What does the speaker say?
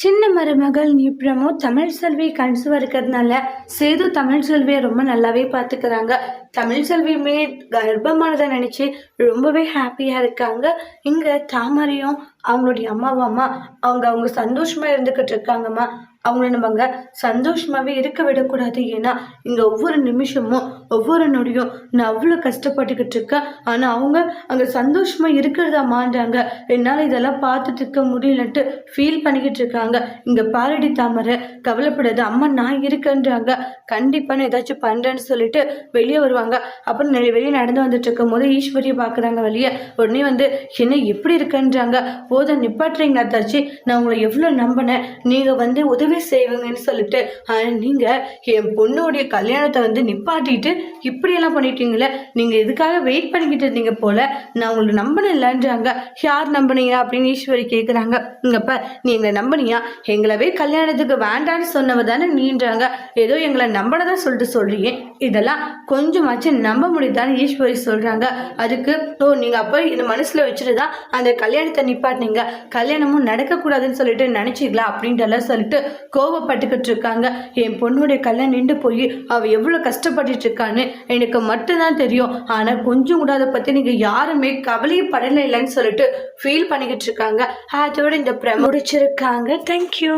சின்ன மருமகள் நிப்ரமோ தமிழ் செல்வி கன்சீவா இருக்கிறதுனால சேது தமிழ் செல்வியை ரொம்ப நல்லாவே பார்த்துக்கிறாங்க. தமிழ் செல்வியுமே கர்ப்பமானதை நினச்சி ரொம்பவே ஹாப்பியாக இருக்காங்க. இங்கே தாமரையும் அவங்களுடைய அம்மா அவங்க சந்தோஷமாக இருந்துக்கிட்டு இருக்காங்கம்மா. அவங்கள நம்மங்க சந்தோஷமாகவே இருக்க விடக்கூடாது. ஏன்னா இங்கே ஒவ்வொரு நிமிஷமும் ஒவ்வொரு நொடியும் நான் அவ்வளோ கஷ்டப்பட்டுக்கிட்டு இருக்கேன். ஆனால் அவங்க அங்கே சந்தோஷமாக இருக்கிறதா மாண்டாங்க. என்னால் இதெல்லாம் பார்த்துட்டு இருக்க முடியலன்ட்டு ஃபீல் பண்ணிக்கிட்டு இருக்காங்க. இங்கே பாரடி தாமரை கவலைப்படாது, அம்மா நான் இருக்கேன்றாங்க. கண்டிப்பாக நான் ஏதாச்சும் பண்ணுறேன்னு சொல்லிட்டு வெளியே வருவாங்க. அப்புறம் வெளியே நடந்து வந்துட்டு இருக்கும் போது ஈஸ்வரியை பார்க்குறாங்க வெளியே. உடனே வந்து என்ன எப்படி இருக்கேன்றாங்க. போதை நிப்பாட்டுறீங்க அத்தாச்சி, நான் உங்களை எவ்வளோ நம்பினேன், நீங்கள் வந்து உதவி செய்வீங்கன்னு சொல்லிட்டு நீங்க என் பொண்ணுடைய கல்யாணத்தை வந்து நிப்பாட்டிட்டு இப்படியெல்லாம் பண்ணிட்டீங்களே, நீங்க இதுக்காக வெயிட் பண்ணிக்கிட்டு இருந்தீங்க போல, நான் உங்களை நம்பினேன் இல்லைன்றாங்க. யார் நம்பினீங்க அப்படின்னு ஈஸ்வரி கேட்குறாங்க. இங்கப்ப நீ எங்களை நம்பினியா? எங்களவே கல்யாணத்துக்கு வேண்டான்னு சொன்னவ தானே நீன்றாங்க. ஏதோ எங்களை நம்பினதான் சொல்லிட்டு சொல்றீங்க, இதெல்லாம் கொஞ்சமாச்சு நம்ப முடியுதான்னு ஈஸ்வரி சொல்றாங்க. அதுக்கு நீங்க அப்போ இந்த மனசுல வச்சுட்டுதான் அந்த கல்யாணத்தை நிப்பாட்டினீங்க, கல்யாணமும் நடக்கக்கூடாதுன்னு சொல்லிட்டு நினைச்சீங்களா அப்படின்ட்டு எல்லாம் சொல்லிட்டு கோவப்பட்டுக்கிட்டு இருக்காங்க. என் பொண்ணுடைய கல்யாணம் நின்று போய் அவ எவ்வளவு கஷ்டப்பட்டுட்டு இருக்கான்னு எனக்கு மட்டும்தான் தெரியும். ஆனா கொஞ்சம் கூட அதை பத்தி நீங்க யாருமே கவலையே படல இல்லைன்னு சொல்லிட்டு ஃபீல் பண்ணிக்கிட்டு இருக்காங்க. அதோட இந்த முடிச்சிருக்காங்க. தேங்க்யூ.